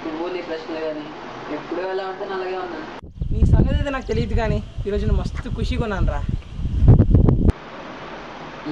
నువ్వు నీ ప్రశ్నలు కానీ ఎప్పుడు ఎలా ఉంటాను అలాగే ఉన్నాను. నీ సంగతి అయితే నాకు తెలియదు కానీ ఈరోజు నేను మస్తు ఖుషిగా ఉన్నాను రా.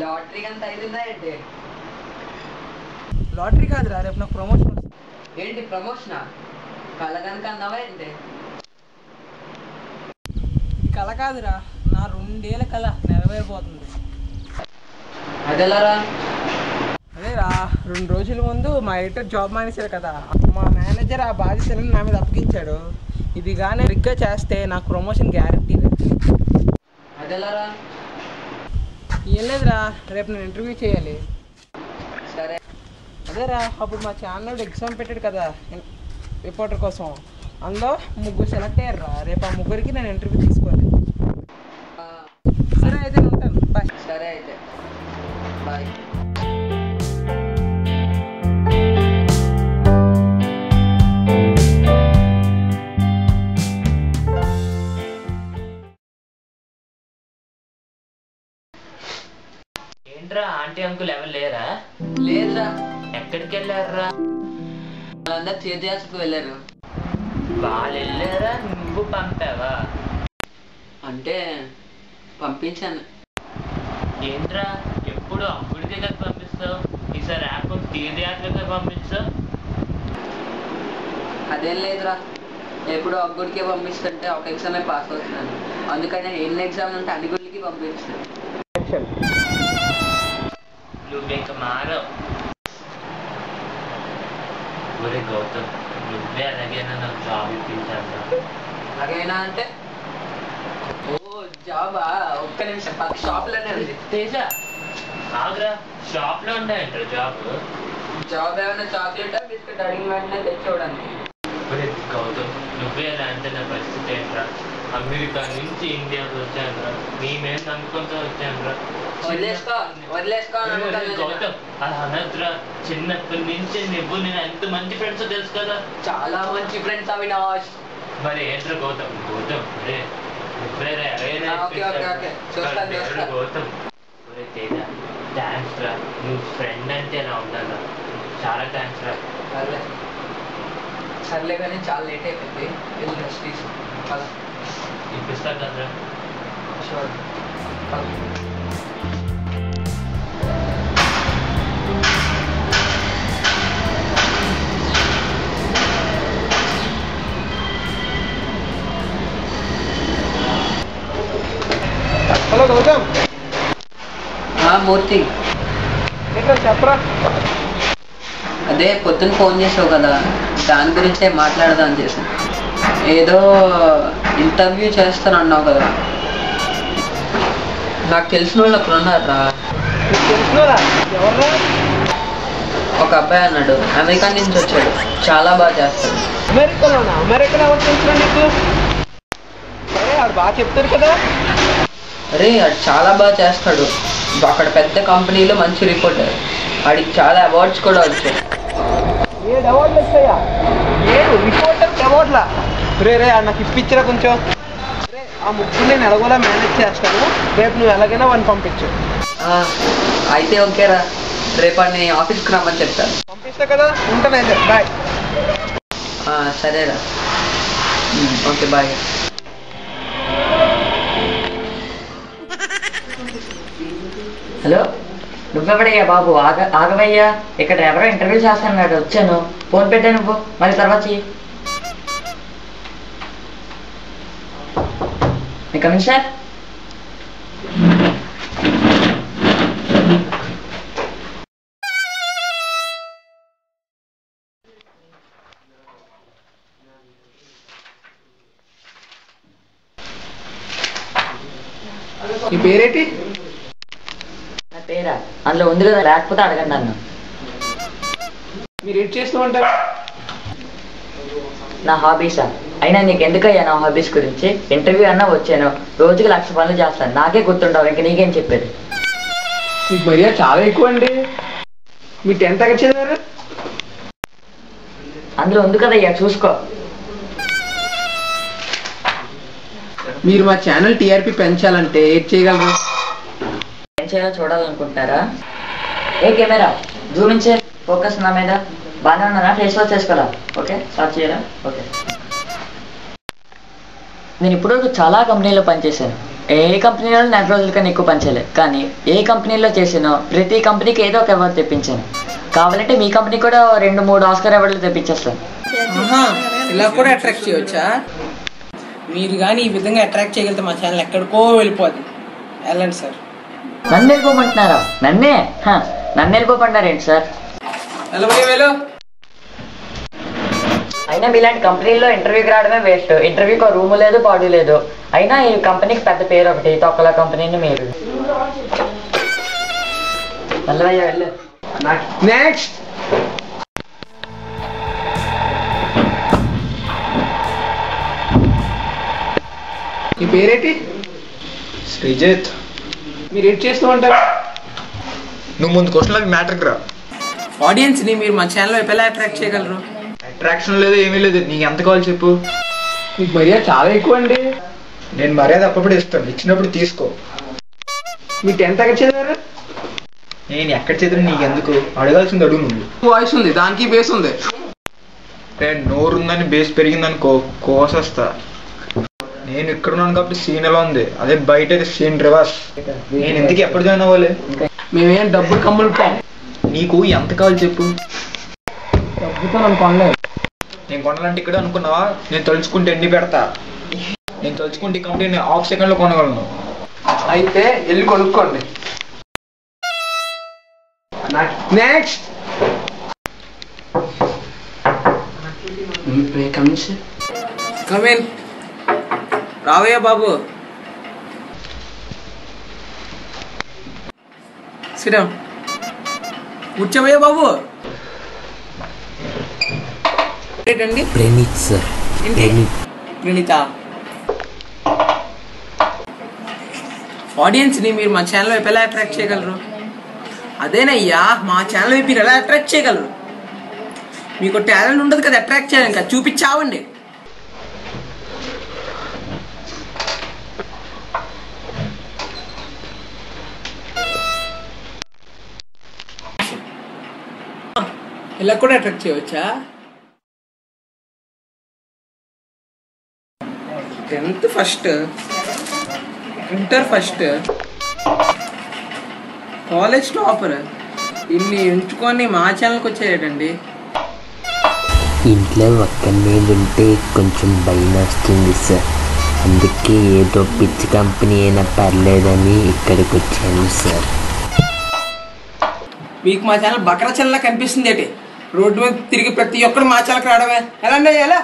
లాటరీ అంత అయిందా ఏంటి? లాటరీ కాదురా, రేపు నాకు ప్రమోషన్ వస్తుంది. ఏంటి ప్రమోషనా? కలగనక అన్నావా ఏంటి? ఇది కళ కాదురా, నా 2 ఏళ్ళ కళ నెరవేరిపోతుంది. అదెలారా? అదేరా, 2 రోజుల ముందు మా ఎడిటర్ జాబ్ మానేశారు కదా, మా మేనేజర్ ఆ బాధ్యతలను నా మీద అప్పగించాడు. ఇది కానీ సరిగ్గా చేస్తే నాకు ప్రమోషన్ గ్యారంటీ. అదెలారా? ఏం లేదురా, రేపు నేను ఇంటర్వ్యూ చేయాలి. సరే. అదేరా, అప్పుడు మా ఛానల్ ఎగ్జామ్ పెట్టాడు కదా రిపోర్టర్ కోసం, అందులో 3 సెలెక్ట్ అయ్యారా. రేపు ఆ 3కి నేను ఇంటర్వ్యూ తీసుకోవాలి. సరే అయితే నేను ఉంటాను, బాయ్. సరే అయితే బాయ్. ఏంట్రా ఆంటీ అంకుల్ ఎవరు లేరా? లేదురా. ఎక్కడికి వెళ్ళారా? వాళ్ళందరూ తీర్థయాత్రకు వెళ్ళారు. వాళ్ళు వెళ్ళారా, నువ్వు పంపావా? అంటే పంపించాను. ఏంట్రా ఎప్పుడు అమ్ముడికే కదా పంపిస్తావు, ఈసారి యాప్ తీర్థయాత్రకే పంపిస్తావు? అదేం లేదురా, ఎప్పుడు ఒక గుడికే పంపిస్తుంటే ఒక ఎగ్జామే పాస్ అవుతున్నాను. అందుకని ఎన్ని ఎగ్జామ్లు ఉంటే అన్ని గుడికి పంపిస్తాను. నువ్వు ఇంకా మారవు. ఒరే గౌతమ్, నువ్వే అలాగైనా నాకు జాబ్ ఇప్పించాను. అలాగైనా అంటే ఓ జాబా? ఒక్క నిమిషం, షాప్లోనే ఉంది. తేజ ఆగ్రా, షాప్లో ఉంటాయంటారు జాబ్. జాబ్ ఏమైనా చాక్లెట్ బిస్కెట్ అడిగిన వెంటనే తెచ్చుకోవడానికి. ఒరే గౌతమ్, నువ్వే ఎలా అంటే నా పరిస్థితి ఏంట్రా? అమెరికా నుంచి ఇండియాకి వచ్చానురా, నీ మీద నమ్ముకుంటూ వచ్చానురా. గౌతమ్ అది అనద్రా, చిన్నప్పటి నుంచి నువ్వు నేను ఎంత మంచి ఫ్రెండ్స్ తెలుసు కదా. చాలా మంచి ఫ్రెండ్స్ అవినాష్. మరి ఏంట్రా గౌతమ్? గౌతమ్ అరే నువ్వేరా గౌతమ్. ఒరే తేజ, థ్యాంక్స్ రా, నువ్వు ఫ్రెండ్ అంటే ఎలా ఉండాలా, చాలా థ్యాంక్స్ రా. సర్లే కానీ చాలా లేట్ అయిపోయింది, వెళ్ళి రెస్ట్ తీసుకో. ఇప్పిస్తా కదరా. షూర్. హలో గౌతమ్. మూర్తి చెప్పరా. అదే పొద్దున్న ఫోన్ చేసావు కదా, దాని గురించే మాట్లాడదాం చేసాను. ఏదో ఇంటర్వ్యూ చేస్తాను అన్నావు కదా, నాకు తెలిసిన వాళ్ళు అక్కడ ఉన్నారా. ఎవర్రా? ఒక అబ్బాయి అన్నాడు, అమెరికా నుంచి వచ్చాడు, చాలా బాగా చేస్తాడు. అమెరికాలోనా? అమెరికాలో ఎవరు తెలుసురా నీకు? సరే, వాడు బాగా చెప్తారు కదా. అరే అది చాలా బాగా చేస్తాడు, అక్కడ పెద్ద కంపెనీలో మంచి రిపోర్టర్, వాడికి చాలా అవార్డ్స్ కూడా వచ్చాయి. 7 అవార్డులు వచ్చాయా? 7 రిపోర్టర్కి అవార్డులా? రే నాకు ఇప్పించరా కొంచెం. రే ఆ 3 నేను ఎలాగోలా మేనేజ్ చేస్తాను, రేపు నువ్వు ఎలాగైనా వాడిని పంపించు. అయితే ఓకేరా, రేపు నేను ఆఫీస్కి రమ్మని చెప్తాను. పంపిస్తా కదా, ఉంటానైతే, బాయ్. సరేరా, ఓకే బాయ్. హలో, నువ్వెవడయ్యా బాబు? ఆగవయ్యా, ఇక్కడ ఎవరో ఇంటర్వ్యూ చేస్తాను, వచ్చాను. ఫోన్ పెట్టా నువ్వు, మరి తర్వాత కమింగ్ సార్. నీ పేరేంటి? నా పేరా? అందులో ఉంది కదా, లేకపోతే అడగండి నన్ను. మీరు ఏం చేస్తూ ఉంటారు? నా హాబీసా? అయినా నీకు ఎందుకయ్యా నా హాబీస్ గురించి? ఇంటర్వ్యూ అన్నా వచ్చాను, రోజుకి 1,00,000 పనులు చేస్తాను, నాకే గుర్తుండవు, ఇంక నీకేం చెప్పేది? మీకు మర్యాద చాలా ఎక్కువ అండి. మీ 10th ఎక్కడ చదివారు? అందులో ఉంది కదయ్యా, చూసుకో. మీరు మా ఛానల్ టీఆర్పీ పెంచాలంటే ఏం చేయగలరు? ఏం చేయాలో చూడాలనుకుంటున్నారా? ఏ కెమెరా జూమించే, ఫోకస్ నా మీద. బాగానే ఉన్నానా? ఫేస్ వాష్ చేసుకోరా? ఓకే, స్టార్ట్ చేయాలా? ఓకే. నేను ఇప్పటివరకు చాలా కంపెనీలో పనిచేశాను. ఏ కంపెనీలో నెల రోజుల కన్నా ఎక్కువ పనిచేయలేదు. కానీ ఏ కంపెనీలో చేసానో ప్రతి కంపెనీకి ఏదో ఒక అవార్డు తెప్పించాను. కావాలంటే మీ కంపెనీ కూడా 2-3 ఆస్కార్ అవార్డులు తెప్పించేస్తాను. ఇలా కూడా అట్రాక్ట్ చేయవచ్చా? మీరు కానీ ఈ విధంగా అట్రాక్ట్ చేయగలిగితే మా ఛానల్ ఎక్కడికో వెళ్ళిపోద్ది. వెళ్ళండి సార్. నన్ను వెళ్ళిపోమంటున్నారా? నన్ను వెళ్ళిపోమంటారేంటి సార్? వెళ్ళు. అయినా మీలాంటి కంపెనీల్లో ఇంటర్వ్యూకి రావడమే వేస్ట్. ఇంటర్వ్యూకి రూము లేదు, పాడు లేదు. అయినా ఈ కంపెనీకి పెద్ద పేరు ఒకటి, తొక్కల కంపెనీని మీరు. వెళ్ళవయ్యా, వెళ్ళు. నెక్స్ట్ మీ పేరేంటి? శ్రీజిత్. మీరు ఏం చేస్తూ ఉంటారు? నువ్వు ముందు క్వశ్చన్లకు మ్యాటర్కి రా. ఆడియన్స్ని మీరు మా ఛానల్ వైపు ఎలా అట్రాక్ట్ చేయగలరు? అట్రాక్షన్ లేదు, ఏమీ లేదు. నీకు ఎంత కావాలి చెప్పు. మీకు మర్యాద చాలా ఎక్కువ అండి. నేను మర్యాద అప్పుడు ఇస్తాను, ఇచ్చినప్పుడు తీసుకో. మీ 10th ఎక్కడ చదివారు? నేను ఎక్కడ చదివి నీకు ఎందుకు? అడగాల్సింది అడుగు నువ్వు. వాయిస్ ఉంది, దానికి బేస్ ఉంది. నోరు ఉందని బేస్ పెరిగిందనుకో కోసేస్తా. నేను ఇక్కడ ఉన్నాను కాబట్టి సీన్ ఎలా ఉంది, అదే బయట అయితే సీన్ రివర్స్. నేను ఎందుకు ఎప్పుడు జాయిన్ అవ్వాలి? మేమేం డబ్బులు కమ్ములుతాం. నీకు ఎంత కావాలి చెప్పు. డబ్బుతో నన్ను కొనలేదు. నేను కొనాలంటే ఇక్కడ అనుకున్నావా? నేను తలుచుకుంటే ఎన్ని పెడతా. నేను తలుచుకుంటే ఈ కంపెనీ హాఫ్ సెకండ్లో కొనగలను. అయితే వెళ్ళి కొనుక్కోండి. Next come in. రావయ్యా బాబు. సిరం కూర్చోవయ్యా బాబు. ఏంటండి? ప్రణీత్ సార్. ప్రణీత. ఆడియన్స్ని మీరు మా ఛానల్ వైపు ఎలా అట్రాక్ట్ చేయగలరు? అదేనయ్యా, మా ఛానల్ వైపు మీరు ఎలా అట్రాక్ట్ చేయగలరు? మీకు టాలెంట్ ఉండదు కదా అట్రాక్ట్ చేయాలి, ఇంకా చూపించావండి. ఇలా కూడా అట్రాక్ట్ చేయవచ్చా? 10th first, inter first, college topper, ఇన్ని ఎంచుకొని మా ఛానల్కి వచ్చేయడండి. ఇంట్లో ఒక్కనే ఉంటే కొంచెం భయం వస్తుంది సార్. అందుకే ఏదో పిచ్చి కంపెనీ అయినా పర్లేదని ఇక్కడికి వచ్చాను సార్. మీకు మా ఛానల్ బకరా ఛానల్ కనిపిస్తుంది ఏంటి? రోడ్డు మీద తిరిగి ప్రతి ఒక్కరు మా ఛానల్కి రావడమే ఎలా అండి? ఎలా?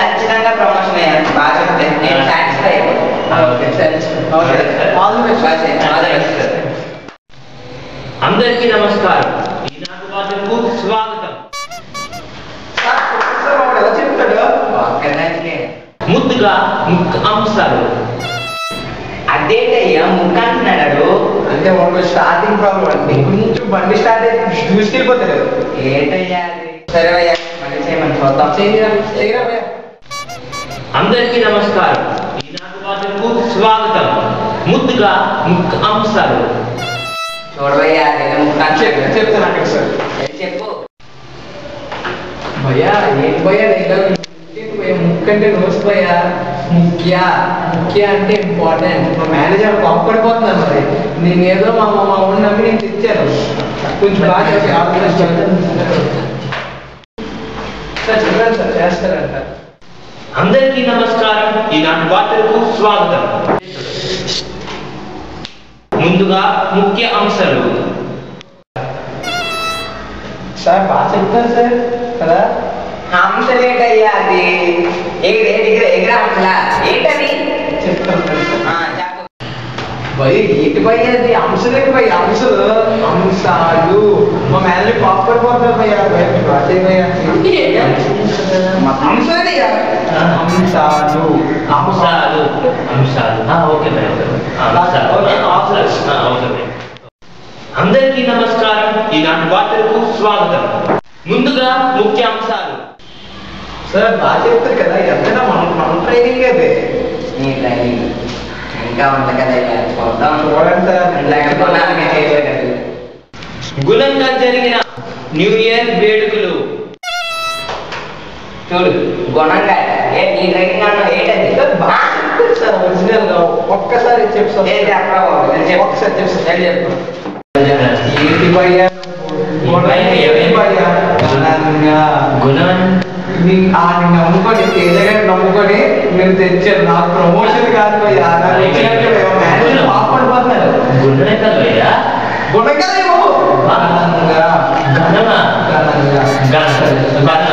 ఖచ్చితంగా ప్రమోషన్ బాగా చెప్తే నేను సాటిస్ఫై అందరికీ నమస్కారం. ఈనాటి వార్తలకు స్వాగతం. ముద్దుగా ముఖ్య అంశాలు. అదేంటయ్యా ముక్క అంటున్నాడు? అంటే స్టార్టింగ్ ప్రాబ్లం అండి. కొంచెం బండి స్టార్ట్ అయితే దూసుకెళ్ళిపోతారు. ఏంటయ్యా? సరే అయ్యా, మళ్ళీ చేయమని చూద్దాం. అందరికీ నమస్కారం. ఈనాటి వార్తలకు స్వాగతం. ముద్దుగా ముఖ్య అంశాలు. చూడవయ్యా, ముక్క చెప్తాను అక్కడ సార్. చెప్పు భయ్యా. ఏం భయ్యా డైలాగ్? ముక్కంటే నోస్ భయ్యా. ముఖ్య అంటే ఇంపార్టెంట్. మా మేనేజర్ కోపడిపోతున్నాను. మరి నేనేదో మా ఊరిని నమ్మి నేను తెచ్చాను. కొంచెం బాగా చేసి ఆర్గనైజ్ సార్ చెప్పండి సార్ చేస్తారంట. అందరికీ నమస్కారం. ఈనాటి వార్తలకు స్వాగతం. ముందుగా ముఖ్య అంశాలు. సార్ బాగా చెప్తారు సార్ కదా. హంసలేటయ్యా అది ఎగిరా హంసలా ఏంటది చెప్తాను సార్. భయ ఏంటి భయ అది హంసలేటి భయ హంసలు అంశాలు మా మేనేజర్ పాపర్ పోతారు భయ్యా అదే భయ్యా హంసలేటయ్యా అంశాలు అంశాలు అంశాలు ఓకే అందరికీ నమస్కారం. ఈనాటి వార్తలకు స్వాగతం. ముందుగా ముఖ్య అంశాలు. సార్ బాగా చెప్తారు కదా ఎంతైనా మన ట్రైనింగ్ అదే నీ ట్రైనింగ్ ఇంకా ఉంది కదా చూడండి సార్. గుణంగా జరిగిన న్యూ ఇయర్ వేడుకలు. చూడు గుణంగా నీ ట్రైనింగ్ అన్న ఏంటది బాగా చెప్తారు సార్ ఒరిజినల్ గా. ఒక్కసారి చెప్తాను ఏంటి అక్కడ ఒకసారి చెప్తాను చెప్పు ఏంటి భయ్యా గుణం ఆయన నమ్ముకొని తేజ గారిని నమ్ముకొని మీరు తెచ్చారు. నాకు ప్రమోషన్ కాదు భయ్యా మేనేజర్ పాపడిపోతున్నారు. గుణమే కదయ్యా. గుణకలేమో ఘనంగా ఘనమా ఘనంగా గణం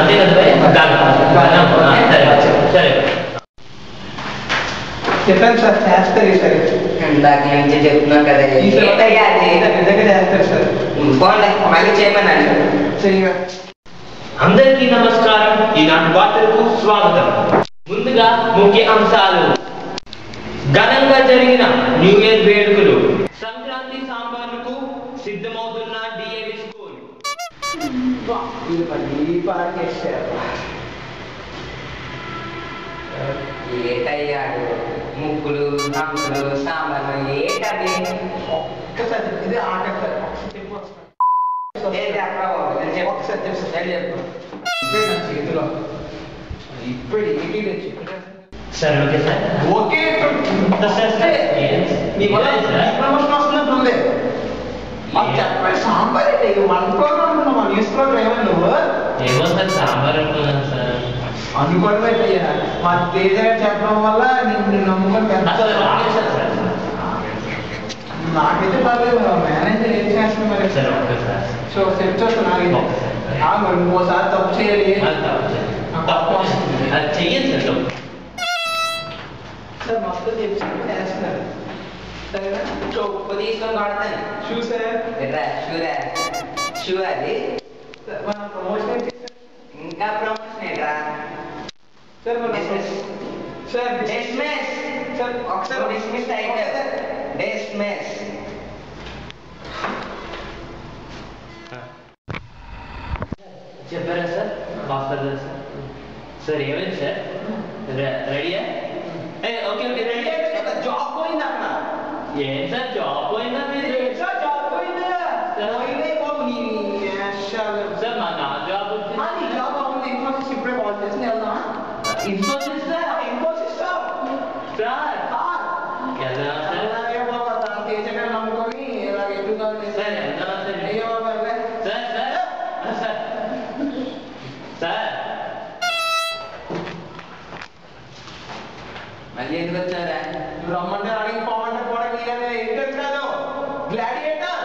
అంతే కదా గణం సరే చెప్పండి సార్ చేస్తారు ఈసారి. ఇందాక నుంచి చెప్తున్నాను కదా ఏంటయ్యా అది నిజంగా చేస్తారు సార్. పోండి మళ్ళీ చేయమన్నాను చెయ్యగా. అందరికీ నమస్కారం. ఈనాటి వార్తలకు స్వాగతం. ముందుగా ముఖ్య అంశాలు. ఘనంగా జరిగిన న్యూ ఇయర్ వేడుకలు. సంక్రాంతి సాంబార్లకు సిద్ధమవుతున్న డిఏవి స్కూల్. ఏటయ్యాడు ముక్కులు హంసులు సాంబార్లు ఏంటది ఒక్కసారి ఇది ఆగట్లేదు. ఏంటి అక్కడ ఒకసారి చెప్పు చేతిలో ఇప్పుడు సరే ఓకే సార్. ఓకే నీ వల్ల ప్రమోషన్ వస్తున్నట్టుంది. మాకు చెప్పండి సాంబార్ ఏంటి మన ప్రోగ్రామ్ మన న్యూస్ ప్రోగ్రామ్ ఏమన్నా నువ్వు ఏమో సార్ సాంబార్ అనుకున్నాను సార్. అనుకోవడం ఏంటయ్యా మా తేజ గారు చెప్పడం వల్ల నిన్ను నమ్ముకొని నాకైతే పర్లేదు. మేనేజర్ ఏం చేస్తుంది మరి. సరే ఓకే సార్. సో తెచ్చొస్తున్నాను మరి ఇంకోసారి తప్పు చేయాలి. అది చెయ్యదు సార్. సార్ మొత్తం చెప్పి చేస్తున్నారు సరేనా. ఉప్పు తీసుకొని కొడతాను షూ సార్ షూ అది మన ప్రమోషన్ ఇంకా ప్రమోషన్ ఏంట్రా సార్ సార్ డిస్మిస్ సార్ ఒకసారి డిస్మిస్ అయితే డిస్మిస్ చెప్పారా సార్ మాస్టర్ సార్. సార్ ఏమైంది సార్ రెడీయా? Okay okay ready. జాబ్ పోయింది అక్కడ. ఏం సార్ జాబ్ పోయిందా మీరు? జాబ్ పోయిందా పోయిందే బాబు నీ సార్ మా నా జాబ్ వచ్చింది. జాబ్ అవుతుంది. ఇన్ఫోసిస్ ఇప్పుడే కాల్ చేసి వెళ్దామా. ఇన్ఫోసిస్ సార్. ఇన్ఫోసిస్ సార్ ఎలా సార్? తేజ గారు నమ్ముకొని ఇలా ఎదుగుగా సార్ ఎలా సార్? అయ్యో బాబా సార్ సార్ సార్ సార్ మళ్ళీ ఎందుకు వచ్చారా రమ్మంటే అడిగి పోమంటే కూడా ఏంటో కాదు గ్లాడియేటర్.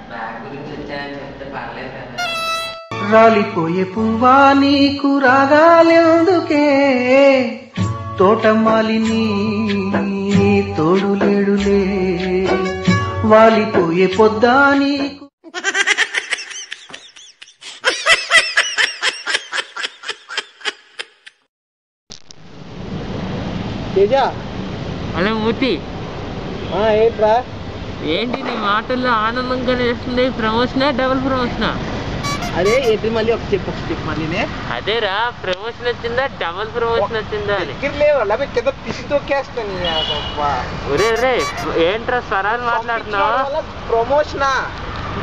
బ్యాగ్ గురించి వచ్చారని చెప్తే పర్లేదు కదా. రాలిపోయే పువ్వా నీకు రాగాలెందుకే తోటమాలిని తోడులేడులే వాలిపోయే పొద్దా నీకు. తేజ హలో మూర్తి. ఏంట్రా ఏంటి నీ మాటల్లో ఆనందం కనిపిస్తుంది. ప్రమోషనా డబుల్ ప్రమోషనా? అదే ఏంటి మళ్ళీ ఒక చెప్పు మళ్ళీనే అదేరా ప్రమోషన్ వచ్చిందా డబుల్ ప్రమోషన్ వచ్చిందా అని. లేవు కింద పిసి తొక్కేస్తాను. ఒరే రే ఏంట్రా స్వరాలు మాట్లాడుతున్నావు? ప్రమోషనా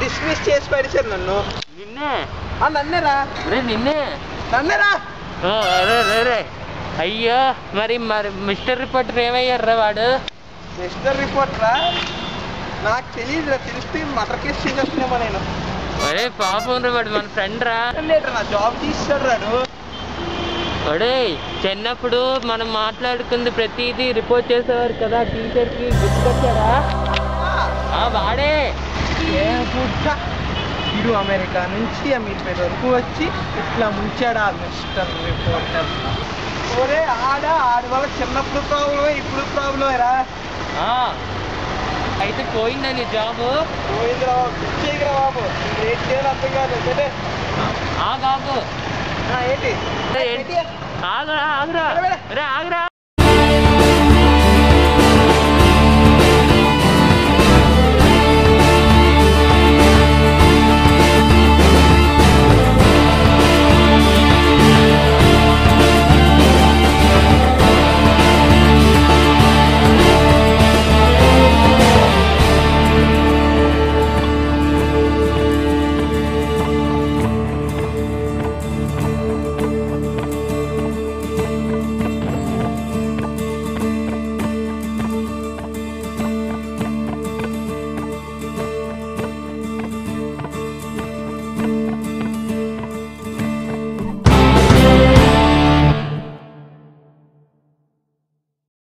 డిస్మిస్ చేసి పడిచారు నన్ను. నిన్నే నన్నేరా రే నిన్నే నన్నేరా రే రే అయ్యో మరి మిస్టర్ రిపోర్టర్ ఏమయ్యారా వాడు? మిస్టర్ రిపోర్టరా? నాకు తెలియదురా, తెలిస్తే మటర్ కేసు చేసేస్తున్నామో నేను. అరే పాపం రా, వాడు మన ఫ్రెండ్ రా. లేదురా, నా జాబ్ తీసాడు రాడు. అడే చిన్నప్పుడు మనం మాట్లాడుకుంది ప్రతిదీ రిపోర్ట్ చేసేవారు కదా టీచర్కి, గుర్తుకొచ్చారా? వాడే. ఇడు అమెరికా నుంచి అమీర్పేట వరకు వచ్చి ఇట్లా ముంచాడా మిస్టర్ రిపోర్టర్. ఒరే ఆడి వల్ల చిన్నప్పుడు ప్రాబ్లమే, ఇప్పుడు ప్రాబ్లమేరా. అయితే పోయిందా నీ జాబు? పోయిందిరా బాబు, ఏం చేయాలి అర్థం కాదు. సరే ఆగు ఏంటి ఆగురా ఆగురా.